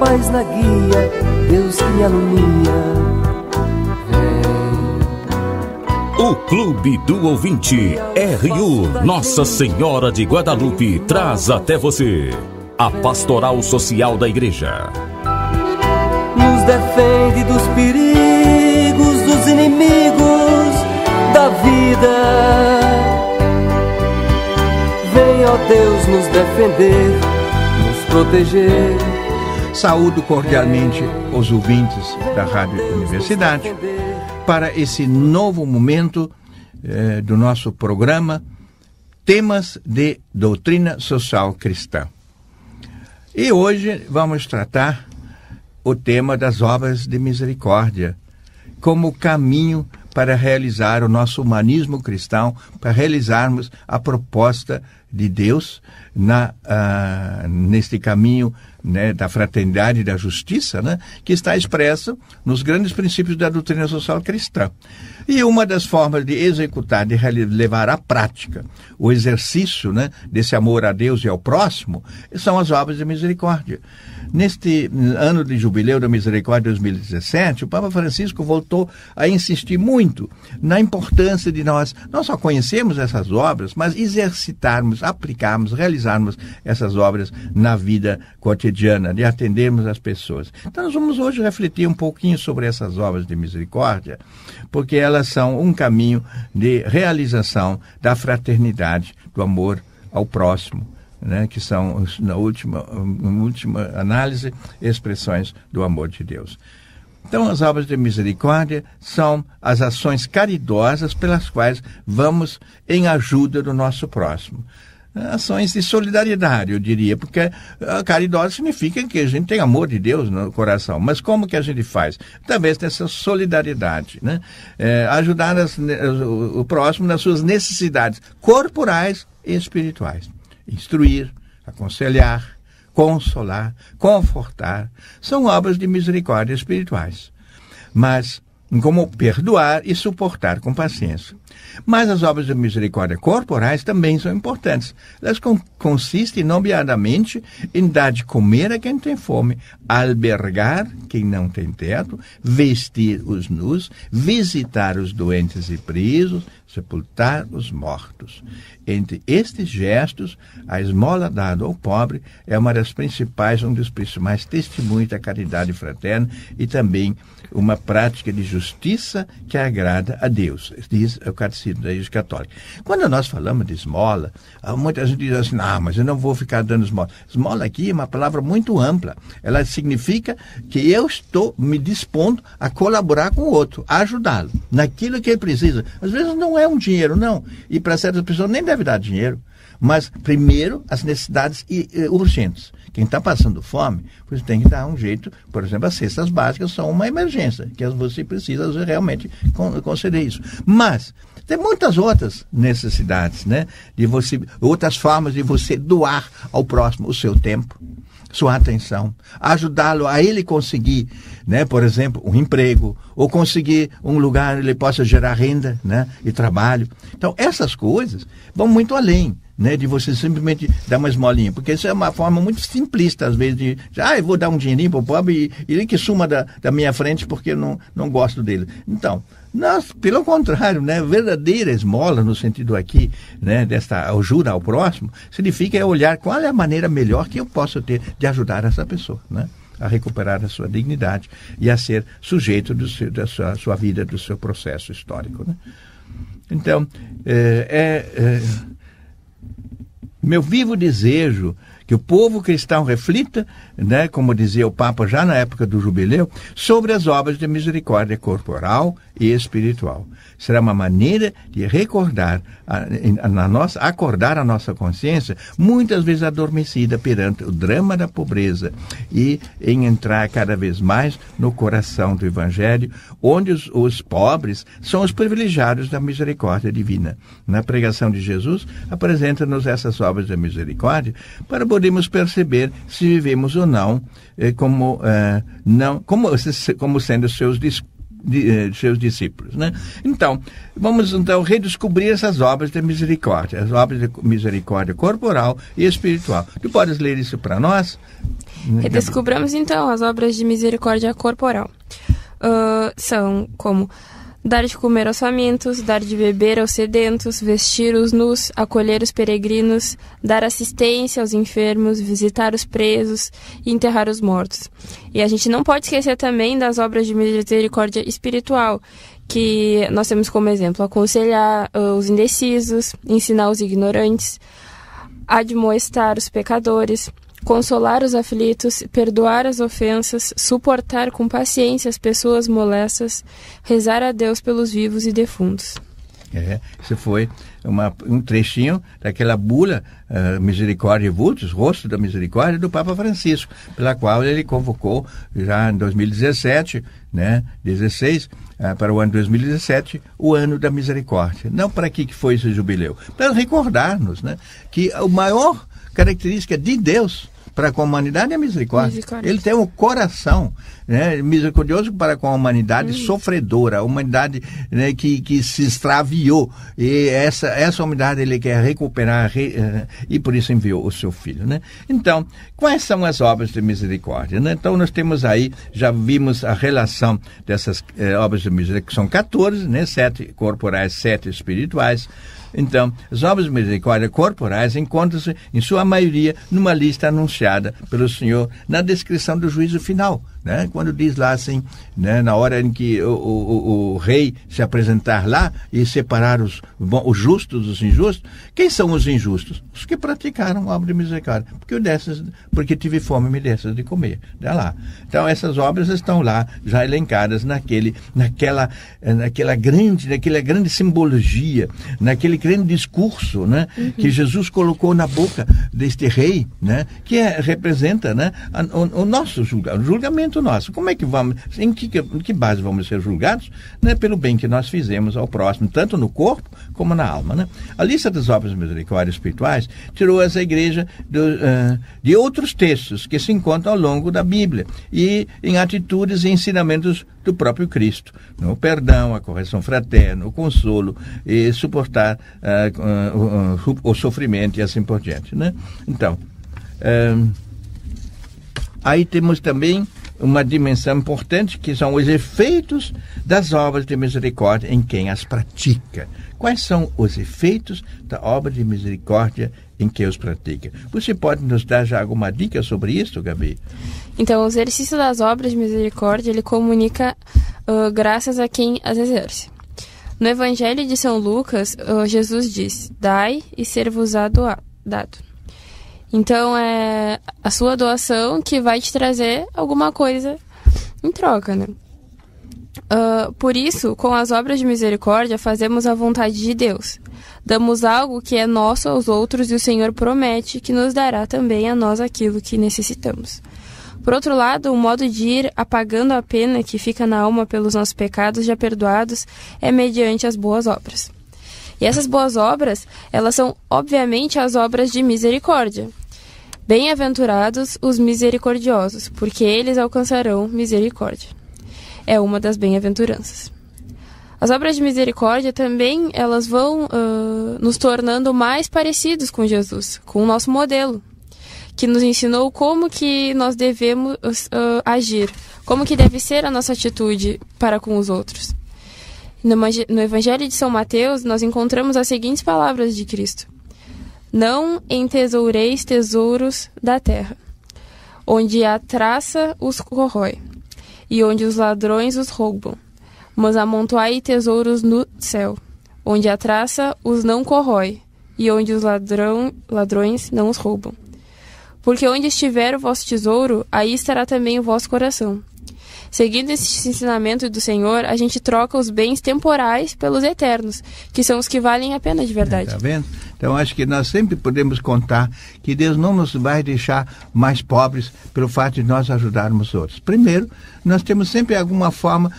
paz na guia, Deus que me alumia. O Clube do Ouvinte RU Nossa Senhora de Guadalupe traz até você a Pastoral Social da Igreja. Nos defende dos perigos, dos inimigos da vida. Vem, ó Deus, nos defender, nos proteger. Saúdo cordialmente os ouvintes da Rádio Universidade para esse novo momento do nosso programa Temas de Doutrina Social Cristã. E hoje vamos tratar o tema das obras de misericórdia como caminho para realizar o nosso humanismo cristão, para realizarmos a proposta de Deus neste caminho, né, da fraternidade e da justiça, né, que está expresso nos grandes princípios da doutrina social cristã. E uma das formas de executar, de levar à prática o exercício, né, desse amor a Deus e ao próximo, são as obras de misericórdia. Neste ano de jubileu da misericórdia 2017, o Papa Francisco voltou a insistir muito na importância de nós não só conhecermos essas obras, mas exercitarmos, aplicarmos, realizarmos essas obras na vida cotidiana, de atendermos as pessoas. Então nós vamos hoje refletir um pouquinho sobre essas obras de misericórdia, porque elas são um caminho de realização da fraternidade, do amor ao próximo, né, que são, na última análise, expressões do amor de Deus. Então, as obras de misericórdia são as ações caridosas pelas quais vamos em ajuda do nosso próximo. Ações de solidariedade, eu diria, porque caridosa significa que a gente tem amor de Deus no coração. Mas como que a gente faz? Através dessa solidariedade, né? Ajudar o próximo nas suas necessidades corporais e espirituais. Instruir, aconselhar, consolar, confortar, são obras de misericórdia espirituais. Mas como perdoar e suportar com paciência. Mas as obras de misericórdia corporais também são importantes. Elas consistem, nomeadamente, em dar de comer a quem tem fome, albergar quem não tem teto, vestir os nus, visitar os doentes e presos, sepultar os mortos. Entre estes gestos, a esmola dada ao pobre é uma das principais, um dos principais testemunhos da caridade fraterna e também uma prática de justiça que agrada a Deus, diz o Catecismo da Igreja Católica. Quando nós falamos de esmola, muita gente diz assim, mas eu não vou ficar dando esmola. Esmola aqui é uma palavra muito ampla. Ela significa que eu estou me dispondo a colaborar com o outro, a ajudá-lo naquilo que ele precisa. Às vezes não é um dinheiro, não. E para certas pessoas nem deve dar dinheiro. Mas, primeiro, as necessidades urgentes. Quem está passando fome, você tem que dar um jeito. Por exemplo, as cestas básicas são uma emergência, que você precisa realmente conceder isso. Mas tem muitas outras necessidades, né? Outras formas de você doar ao próximo o seu tempo, sua atenção, ajudá-lo a ele conseguir, né, por exemplo, um emprego, ou conseguir um lugar onde ele possa gerar renda, né, e trabalho. Então, essas coisas vão muito além, né, de você simplesmente dar uma esmolinha, porque isso é uma forma muito simplista, às vezes, eu vou dar um dinheirinho para o pobre e ele que suma da minha frente porque eu não gosto dele. Então, nós, pelo contrário, né, verdadeira esmola, no sentido aqui, né, desta ajuda ao próximo, significa olhar qual é a maneira melhor que eu posso ter de ajudar essa pessoa, né, a recuperar a sua dignidade e a ser sujeito da sua vida, do seu processo histórico, né? Então, meu vivo desejo que o povo cristão reflita, né, como dizia o Papa já na época do jubileu, sobre as obras de misericórdia corporal e espiritual. Será uma maneira de recordar, acordar a nossa consciência, muitas vezes adormecida perante o drama da pobreza, e em entrar cada vez mais no coração do Evangelho, onde os pobres são os privilegiados da misericórdia divina. Na pregação de Jesus, apresenta-nos essas obras da misericórdia para podermos perceber se vivemos ou não como sendo seus seus discípulos, né? Então, vamos redescobrir essas obras de misericórdia, as obras de misericórdia corporal e espiritual. Tu podes ler isso para nós? Redescobramos então as obras de misericórdia corporal. São como dar de comer aos famintos, dar de beber aos sedentos, vestir os nus, acolher os peregrinos, dar assistência aos enfermos, visitar os presos e enterrar os mortos. E a gente não pode esquecer também das obras de misericórdia espiritual, que nós temos como exemplo aconselhar os indecisos, ensinar os ignorantes, admoestar os pecadores, consolar os aflitos, perdoar as ofensas, suportar com paciência as pessoas molestas, rezar a Deus pelos vivos e defuntos. Isso foi um trechinho daquela bula Misericórdia Vultus, Rosto da Misericórdia, do Papa Francisco, pela qual ele convocou já em 2017, né, 16, para o ano 2017, o ano da misericórdia. Não para que foi esse jubileu? Para recordar-nos, né, que a maior característica de Deus para com a humanidade é a misericórdia. Ele tem um coração, né, misericordioso para com a humanidade sofredora, a humanidade, né, que se extraviou. E essa humanidade ele quer recuperar e por isso enviou o seu Filho, né? Então, quais são as obras de misericórdia, né? Então, nós temos aí, já vimos a relação dessas obras de misericórdia, que são 14, né? 7 corporais, 7 espirituais. Então, as obras de misericórdia corporais encontram-se, em sua maioria, numa lista anunciada pelo Senhor na descrição do juízo final, né? Quando diz lá assim, né, na hora em que o rei se apresentar lá e separar os justos dos injustos, quem são os injustos? Os que praticaram a obra de misericórdia, porque tive fome e me dessas de comer. Né, lá. Então essas obras estão lá já elencadas naquela grande simbologia, naquele grande discurso, né, que Jesus colocou na boca deste rei, né, que representa, né, o nosso julgamento nosso. Como é que vamos, em que base vamos ser julgados? Né, pelo bem que nós fizemos ao próximo, tanto no corpo como na alma, né? A lista das obras de misericórdia espirituais tirou essa igreja de outros textos que se encontram ao longo da Bíblia e em atitudes e ensinamentos do próprio Cristo, o perdão, a correção fraterna, o consolo e suportar o sofrimento e assim por diante, né? Então, aí temos também uma dimensão importante, que são os efeitos das obras de misericórdia em quem as pratica. Quais são os efeitos da obra de misericórdia em quem os pratica? Você pode nos dar já alguma dica sobre isso, Gabi? Então, o exercício das obras de misericórdia, ele comunica graças a quem as exerce. No Evangelho de São Lucas, Jesus diz: dai e ser-vos-á dado. Então, é a sua doação que vai te trazer alguma coisa em troca, né? Por isso, com as obras de misericórdia, fazemos a vontade de Deus. Damos algo que é nosso aos outros e o Senhor promete que nos dará também a nós aquilo que necessitamos. Por outro lado, o modo de ir apagando a pena que fica na alma pelos nossos pecados já perdoados é mediante as boas obras. E essas boas obras, elas são, obviamente, as obras de misericórdia. Bem-aventurados os misericordiosos, porque eles alcançarão misericórdia. É uma das bem-aventuranças. As obras de misericórdia também, elas vão nos tornando mais parecidos com Jesus, com o nosso modelo, que nos ensinou como que nós devemos agir, como que deve ser a nossa atitude para com os outros. No Evangelho de São Mateus, nós encontramos as seguintes palavras de Cristo: não entesoureis tesouros da terra, onde a traça os corrói, e onde os ladrões os roubam, mas amontoai tesouros no céu, onde a traça os não corrói, e onde os ladrões não os roubam. Porque onde estiver o vosso tesouro, aí estará também o vosso coração. Seguindo esse ensinamento do Senhor, a gente troca os bens temporais pelos eternos, que são os que valem a pena de verdade. Tá vendo? Então, acho que nós sempre podemos contar que Deus não nos vai deixar mais pobres pelo fato de nós ajudarmos outros. Primeiro, nós temos sempre alguma forma,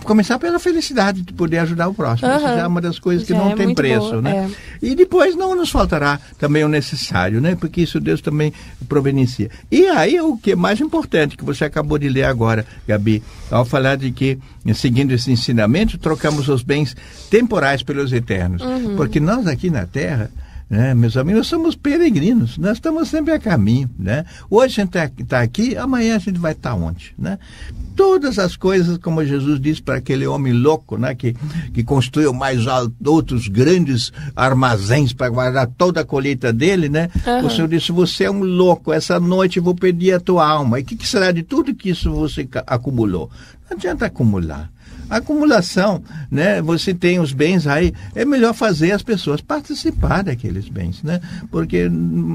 começar pela felicidade de poder ajudar o próximo. Isso já é uma das coisas que não tem preço, boa, né? E depois não nos faltará também o necessário, né? Porque isso Deus também providencia. E aí, o que é mais importante, que você acabou de ler agora, Gabi, ao falar de que, seguindo esse ensinamento, trocamos os bens temporais pelos eternos. Porque nós aqui na Terra, né, meus amigos, nós somos peregrinos, nós estamos sempre a caminho, né? Hoje a gente está aqui, amanhã a gente vai estar onde, né? Todas as coisas, como Jesus disse para aquele homem louco, né, que construiu mais outros grandes armazéns para guardar toda a colheita dele, né? O Senhor disse: você é um louco, essa noite eu vou pedir a tua alma. E o que será de tudo que isso você acumulou? Não adianta acumular. A acumulação, né? Você tem os bens aí, é melhor fazer as pessoas participar daqueles bens, né? Porque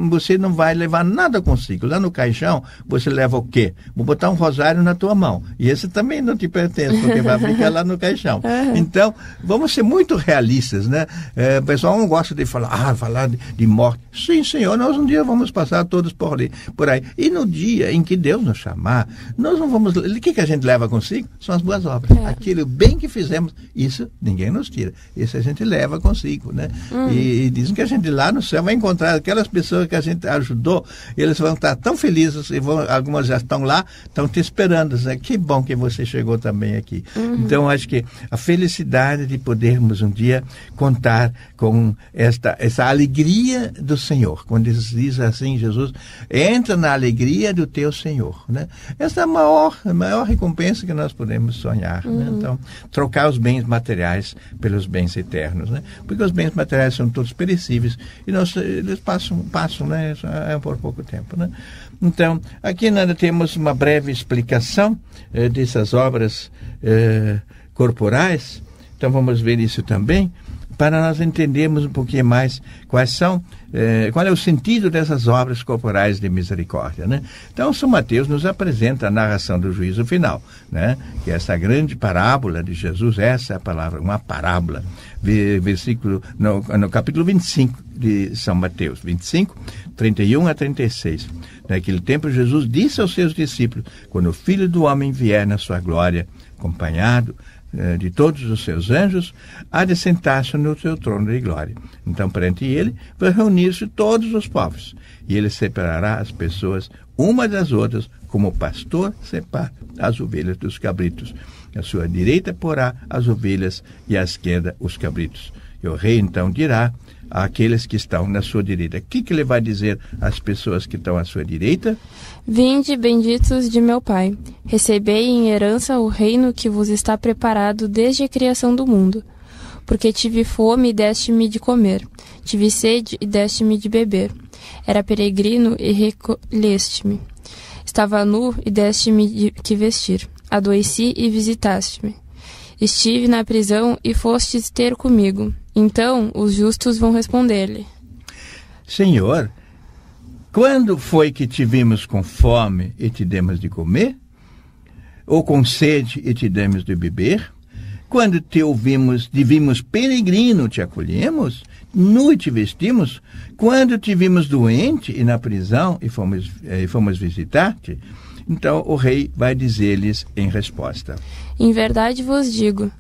você não vai levar nada consigo. Lá no caixão, você leva o quê? Vou botar um rosário na tua mão. E esse também não te pertence, porque vai ficar lá no caixão. Então, vamos ser muito realistas, né? O pessoal não gosta de falar de morte. Sim, Senhor, nós um dia vamos passar todos por aí. E no dia em que Deus nos chamar, nós não vamos... O que a gente leva consigo? São as boas obras. Aquilo bem que fizemos, isso ninguém nos tira. Isso a gente leva consigo, né? E dizem que a gente lá no céu vai encontrar aquelas pessoas que a gente ajudou, eles vão estar tão felizes, algumas já estão lá, estão te esperando, né? Que bom que você chegou também aqui. Então, acho que a felicidade de podermos um dia contar com essa alegria do Senhor. Quando diz assim, Jesus, entra na alegria do teu Senhor, né? Essa é a maior recompensa que nós podemos sonhar, né? Então, trocar os bens materiais pelos bens eternos, né? Porque os bens materiais são todos perecíveis e eles passam, né? É por pouco tempo, né? Então, aqui nós temos uma breve explicação dessas obras corporais. Então, vamos ver isso também, para nós entendermos um pouquinho mais qual é o sentido dessas obras corporais de misericórdia, né? Então, São Mateus nos apresenta a narração do juízo final, né? Que é essa grande parábola de Jesus, essa é a palavra, uma parábola, versículo no capítulo 25 de São Mateus, 25, 31 a 36. Naquele tempo, Jesus disse aos seus discípulos: quando o Filho do Homem vier na sua glória, acompanhado de todos os seus anjos, há de sentar-se no seu trono de glória. Então, perante ele, vai reunir-se todos os povos, e ele separará as pessoas uma das outras, como o pastor separa as ovelhas dos cabritos. À sua direita porá as ovelhas e à esquerda os cabritos. E o rei então dirá àqueles que estão na sua direita. O que ele vai dizer às pessoas que estão à sua direita? Vinde, benditos de meu Pai, recebei em herança o reino que vos está preparado desde a criação do mundo. Porque tive fome e deste-me de comer, tive sede e deste-me de beber. Era peregrino e recolheste-me. Estava nu e deste-me que vestir. Adoeci e visitaste-me. Estive na prisão e fostes ter comigo. Então os justos vão responder-lhe: Senhor, quando foi que te vimos com fome e te demos de comer? Ou com sede e te demos de beber? Quando te vimos peregrino, te acolhemos? Nu e te vestimos? Quando te vimos doente e na prisão e fomos visitar-te? Então o rei vai dizer-lhes em resposta: em verdade vos digo,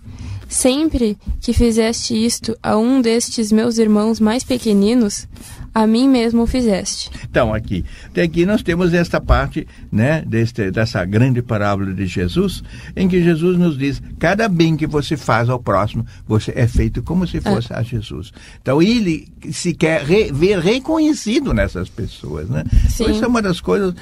sempre que fizeste isto a um destes meus irmãos mais pequeninos, a mim mesmo o fizeste. Então, até aqui nós temos esta parte, né, dessa grande parábola de Jesus, em que Jesus nos diz: cada bem que você faz ao próximo, você é feito como se fosse a Jesus. Então, ele se quer ver reconhecido nessas pessoas, né? Sim. Então, isso é uma das coisas,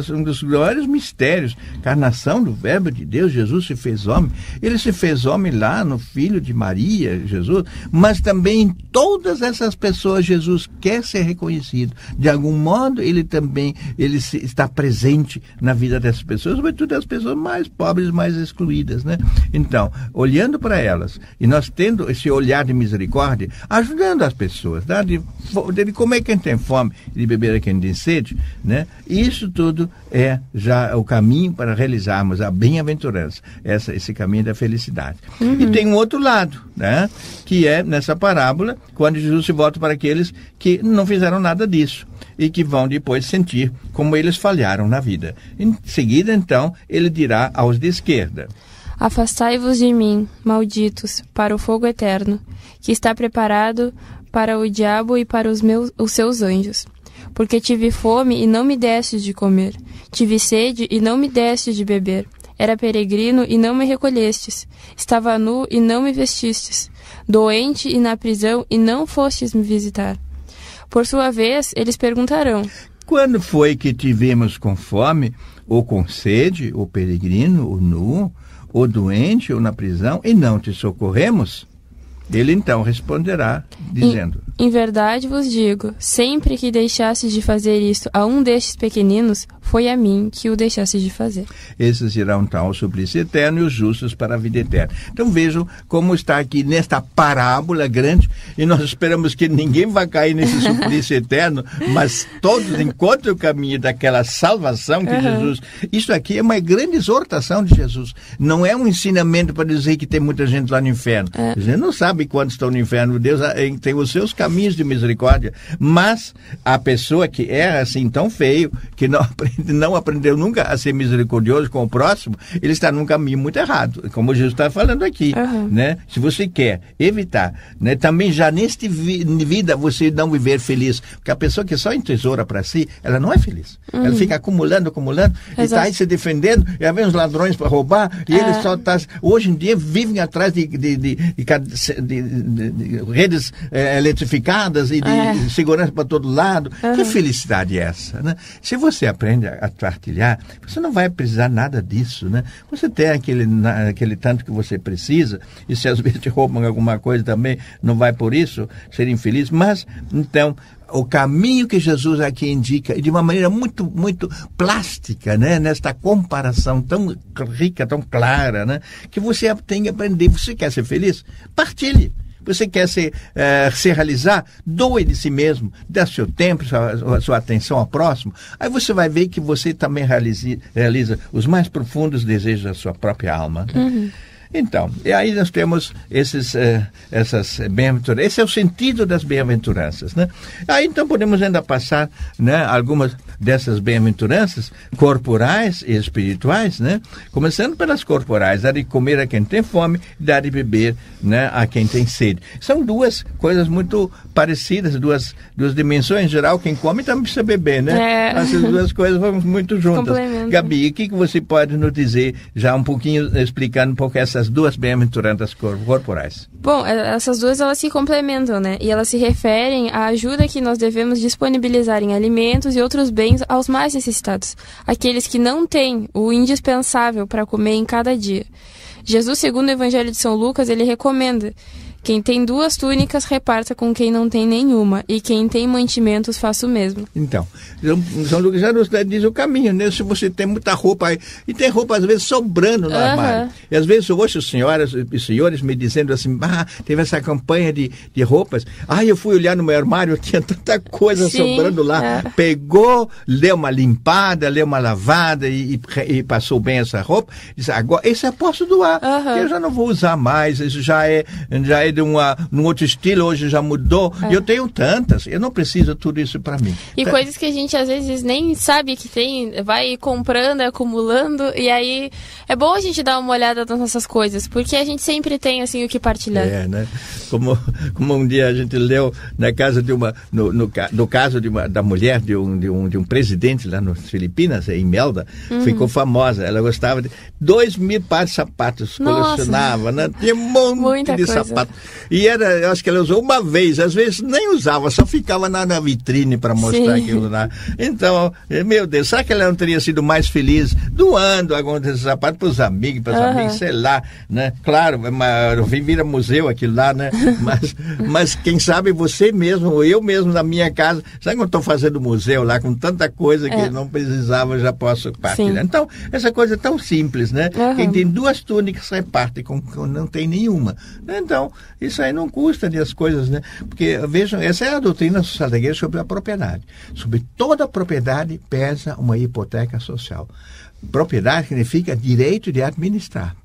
um dos maiores mistérios. Encarnação do Verbo de Deus, Jesus se fez homem. Ele se fez homem lá no Filho de Maria, Jesus, mas também em todas essas pessoas Jesus quer ser reconhecido. De algum modo, ele também está presente na vida dessas pessoas, sobretudo das pessoas mais pobres, mais excluídas, né? Então, olhando para elas, e nós tendo esse olhar de misericórdia, ajudando as pessoas, tá? de comer quem tem fome, de beber a quem tem sede, né? Isso tudo é já o caminho para realizarmos a bem-aventurança, esse caminho da felicidade. E tem um outro lado, né? Que é nessa parábola, quando Jesus se volta para aqueles que não fizeram nada disso e que vão depois sentir como eles falharam na vida. Em seguida, então, ele dirá aos de esquerda: Afastai-vos de mim, malditos, para o fogo eterno, que está preparado para o diabo e para os seus anjos. Porque tive fome e não me destes de comer, tive sede e não me destes de beber, era peregrino e não me recolhestes, estava nu e não me vestistes, doente e na prisão e não fostes me visitar. Por sua vez, eles perguntarão: quando foi que tivemos com fome, ou com sede, ou peregrino, ou nu, ou doente, ou na prisão, e não te socorremos? Ele então responderá, dizendo: Em verdade vos digo, sempre que deixastes de fazer isto a um destes pequeninos, foi a mim que o deixastes de fazer. Esses irão então ao suplício eterno e os justos para a vida eterna. Então vejam como está aqui nesta parábola grande, e nós esperamos que ninguém vai cair nesse suplício eterno, mas todos encontrem o caminho daquela salvação que Jesus... Isso aqui é uma grande exortação de Jesus. Não é um ensinamento para dizer que tem muita gente lá no inferno. Jesus não sabe quantos estão no inferno. Deus tem os seus caminhos de misericórdia, mas a pessoa que é assim tão feio, que não aprendeu nunca a ser misericordioso com o próximo, ele está num caminho muito errado, como Jesus está falando aqui, né? Se você quer evitar, né, também já nesta vida você não viver feliz, porque a pessoa que só entesoura para si, ela não é feliz, ela fica acumulando, e está aí se defendendo, e aí vem os ladrões para roubar, e eles só hoje em dia vivem atrás de redes eletrificadas e de segurança para todo lado. Que felicidade é essa, né? Se você aprende a partilhar, você não vai precisar nada disso, né? Você tem aquele tanto que você precisa, e se às vezes te roubam alguma coisa também, não vai por isso ser infeliz, mas então o caminho que Jesus aqui indica, de uma maneira muito, muito plástica, né? Nesta comparação tão rica, tão clara, né? Que você tem que aprender. Você quer ser feliz? Partilhe. Você quer se realizar? Doe de si mesmo, dê seu tempo, sua atenção ao próximo. Aí você vai ver que você também realiza os mais profundos desejos da sua própria alma. Então, e aí nós temos essas bem-aventuranças. Esse é o sentido das bem-aventuranças, né? Aí então podemos ainda passar, né, algumas dessas bem-aventuranças corporais e espirituais, né? Começando pelas corporais: dar de comer a quem tem fome, dar de beber, né, a quem tem sede. São duas coisas muito parecidas, duas dimensões. Em geral, quem come também precisa beber, né? Essas duas coisas vão muito juntas. Gabi, o que você pode nos dizer, já um pouquinho, explicando um pouco essas duas bem-aventuranças corporais? Bom, essas duas elas se complementam, né? E elas se referem à ajuda que nós devemos disponibilizar em alimentos e outros bens aos mais necessitados, aqueles que não têm o indispensável para comer em cada dia. Jesus, segundo o Evangelho de São Lucas, ele recomenda: quem tem 2 túnicas, reparta com quem não tem nenhuma, e quem tem mantimentos, faça o mesmo. Então, São Lucas já nos diz o caminho, né? Se você tem muita roupa aí, e tem roupa às vezes sobrando no armário, e às vezes eu ouço senhoras e senhores me dizendo assim: teve essa campanha de roupas, eu fui olhar no meu armário, tinha tanta coisa sobrando lá, pegou, deu uma limpada, deu uma lavada e passou bem essa roupa, disse: agora, esse eu posso doar, eu já não vou usar mais, isso já é de num outro estilo, hoje já mudou. Eu tenho tantas, eu não preciso tudo isso para mim. E coisas que a gente às vezes nem sabe que tem, vai comprando, acumulando, e aí é bom a gente dar uma olhada nas nossas coisas, porque a gente sempre tem assim o que partilhar. Né? Como um dia a gente leu na casa de no caso da mulher de um presidente lá nas Filipinas, em Imelda, ficou famosa. Ela gostava de 2.000 pares de sapatos, colecionava, né? Tinha um monte de sapatos. E eu acho que ela usou uma vez, às vezes nem usava, só ficava na vitrine para mostrar aquilo lá. Então, meu Deus, será que ela não teria sido mais feliz doando algum desses sapatos para os amigos, para as amigas, sei lá, né? Claro, vira museu aquilo lá, né? Mas quem sabe você mesmo, ou eu mesmo na minha casa, sabe quando estou fazendo museu lá com tanta coisa que não precisava, já posso partilhar. Então, essa coisa é tão simples, né? Quem tem 2 túnicas reparte com não tem nenhuma. Então, isso aí não custa de as coisas, né? Porque, vejam, essa é a doutrina social da igreja sobre a propriedade. Sobre toda a propriedade pesa uma hipoteca social. Propriedade significa direito de administrar.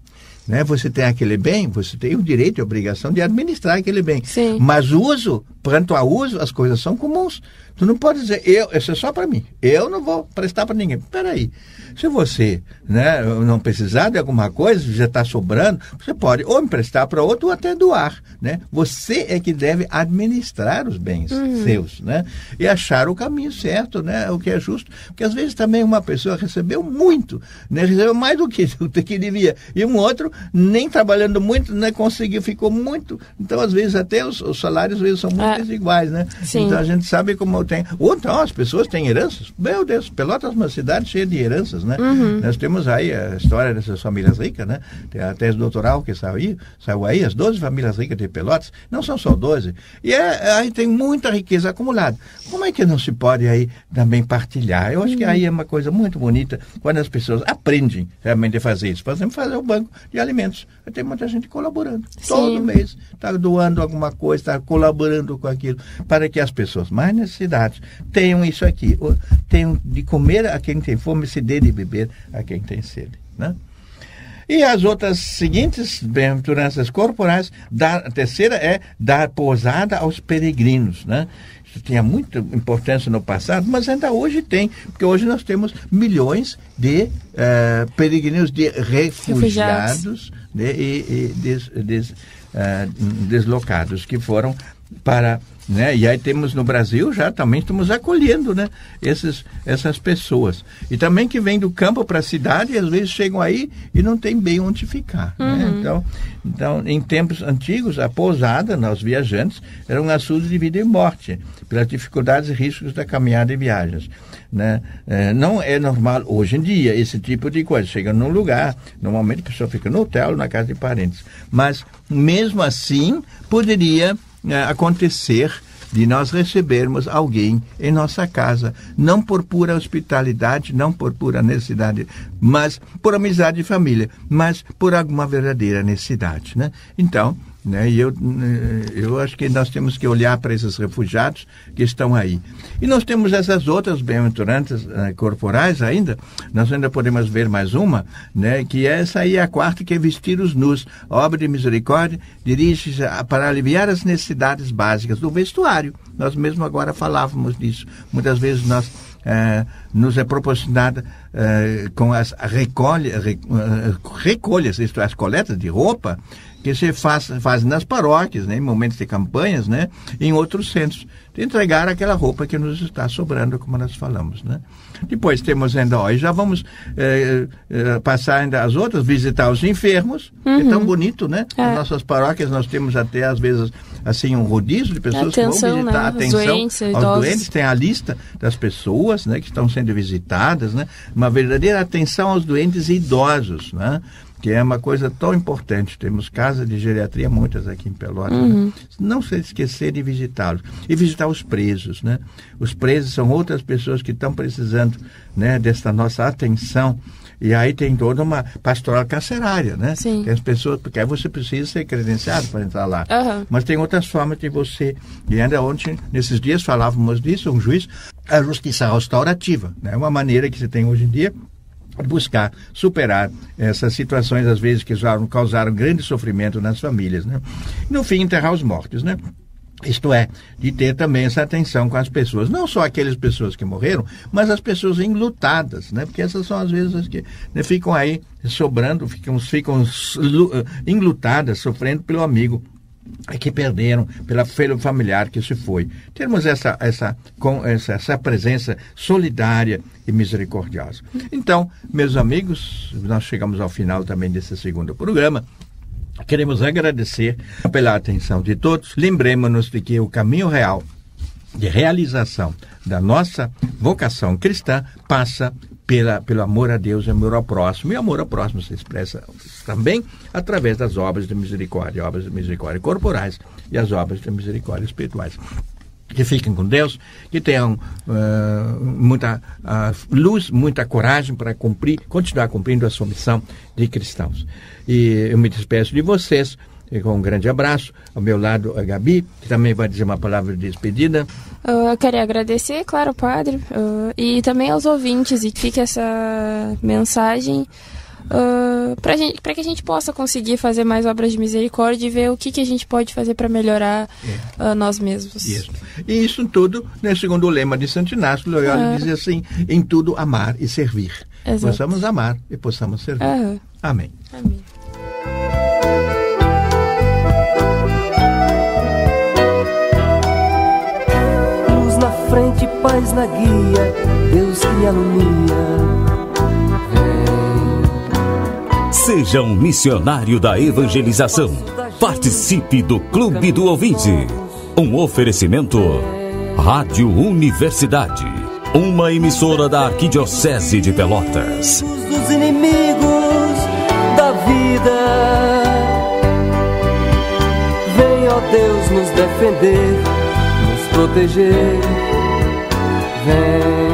Né? Você tem aquele bem, você tem o direito e a obrigação de administrar aquele bem. Sim. Mas uso, quanto ao uso, as coisas são comuns. Tu não pode dizer, isso é só para mim, eu não vou prestar para ninguém. Peraí, se você, né, não precisar de alguma coisa, já está sobrando, você pode ou emprestar para outro ou até doar. Né? Você é que deve administrar os bens seus, né? E achar o caminho certo, né? O que é justo. Porque às vezes também uma pessoa recebeu muito, né? Recebeu mais do que devia. E um outro, nem trabalhando muito, né? Conseguiu, ficou muito. Então, às vezes, até os salários às vezes, são muito desiguais, né? Sim. Então, a gente sabe como tem. Ou então, as pessoas têm heranças. Meu Deus, Pelotas é uma cidade cheia de heranças, né? Nós temos aí a história dessas famílias ricas, né? Tem a tese doutoral que saiu aí, as 12 famílias ricas de Pelotas. Não são só 12. E aí tem muita riqueza acumulada. Como é que não se pode aí também partilhar? Eu acho que aí é uma coisa muito bonita quando as pessoas aprendem realmente a fazer isso. Por exemplo, fazer o banco de alimentos. Tem muita gente colaborando. Sim. Todo mês está doando alguma coisa, está colaborando com aquilo, para que as pessoas mais necessitadas tenham isso aqui. Tenham de comer a quem tem fome, se dê de beber a quem tem sede. Né? E as outras seguintes bem-aventuranças corporais, a terceira é dar pousada aos peregrinos, né? Isso tinha muita importância no passado, mas ainda hoje tem, porque hoje nós temos milhões de peregrinos, de refugiados né? e deslocados que foram para... Né? E aí temos no Brasil, já também estamos acolhendo, né? essas pessoas. E também que vêm do campo para a cidade e às vezes chegam aí e não tem bem onde ficar. Né? Então, em tempos antigos, a pousada, nós viajantes, era um assunto de vida e morte, pelas dificuldades e riscos da caminhada e viagens. Né? Não é normal hoje em dia esse tipo de coisa. Chega num lugar, normalmente a pessoa fica no hotel, na casa de parentes. Mas, mesmo assim, poderia acontecer de nós recebermos alguém em nossa casa, não por pura hospitalidade, não por pura necessidade, mas por amizade de família, mas por alguma verdadeira necessidade, né? Então, né, eu acho que nós temos que olhar para esses refugiados que estão aí. E nós temos essas outras bem-aventuranças corporais ainda, nós ainda podemos ver mais uma, né, que essa aí é a quarta, que é vestir os nus. A obra de misericórdia dirige-se para aliviar as necessidades básicas do vestuário. Nós mesmo agora falávamos disso. Muitas vezes nos é proporcionada com as recolhas, isto é, as coletas de roupa, que se fazem nas paróquias, né, em momentos de campanhas, né, em outros centros, de entregar aquela roupa que nos está sobrando, como nós falamos. Né. Depois temos ainda, e já vamos passar ainda as outras, visitar os enfermos, que é tão bonito, né? Nas nossas paróquias nós temos até, às vezes, assim, um rodízio de pessoas que vão visitar, né? Atenção aos doentes, tem a lista das pessoas, né, que estão sendo visitadas, né? Uma verdadeira atenção aos doentes e idosos, né? Que é uma coisa tão importante. Temos casas de geriatria, muitas aqui em Pelotas. Né? Não se esquecer de visitá-los. E visitar os presos. Né? Os presos são outras pessoas que estão precisando, né, dessa nossa atenção. E aí tem toda uma pastoral carcerária, né? Sim. Tem as pessoas, porque aí você precisa ser credenciado para entrar lá. Mas tem outras formas de você. E ainda ontem, nesses dias, falávamos disso, um juiz, a justiça restaurativa. É, né? Uma maneira que você tem hoje em dia buscar superar essas situações, às vezes, que causaram grande sofrimento nas famílias, né? E, no fim, enterrar os mortos, né? Isto é, de ter também essa atenção com as pessoas, não só aquelas pessoas que morreram, mas as pessoas enlutadas, né? Porque essas são, às vezes, as que, né, ficam aí sobrando, ficam enlutadas, sofrendo pelo amigo que perderam, pelo familiar que se foi. Temos essa presença solidária e misericordiosa. Então, meus amigos, nós chegamos ao final também desse segundo programa. Queremos agradecer pela atenção de todos. Lembremos-nos de que o caminho real de realização da nossa vocação cristã passa pelo amor a Deus e amor ao próximo. E amor ao próximo se expressa também através das obras de misericórdia corporais e as obras de misericórdia espirituais. Que fiquem com Deus, que tenham muita luz, muita coragem para continuar cumprindo a sua missão de cristãos. E eu me despeço de vocês com um grande abraço. Ao meu lado, a Gabi, que também vai dizer uma palavra de despedida. Eu queria agradecer, claro, Padre, e também aos ouvintes, e que fique essa mensagem para que a gente possa conseguir fazer mais obras de misericórdia e ver o que a gente pode fazer para melhorar nós mesmos. Isso. E isso tudo, né, segundo o lema de Santo Inácio Loyola, diz assim: em tudo amar e servir. Exato. Possamos amar e possamos servir. Amém. Amém. Luz na frente, paz na guia, Deus que me alumia. Seja um missionário da evangelização. Participe do Clube do Ouvinte. Um oferecimento Rádio Universidade, uma emissora da Arquidiocese de Pelotas. Dos inimigos da vida, vem, ó Deus, nos defender, nos proteger. Vem.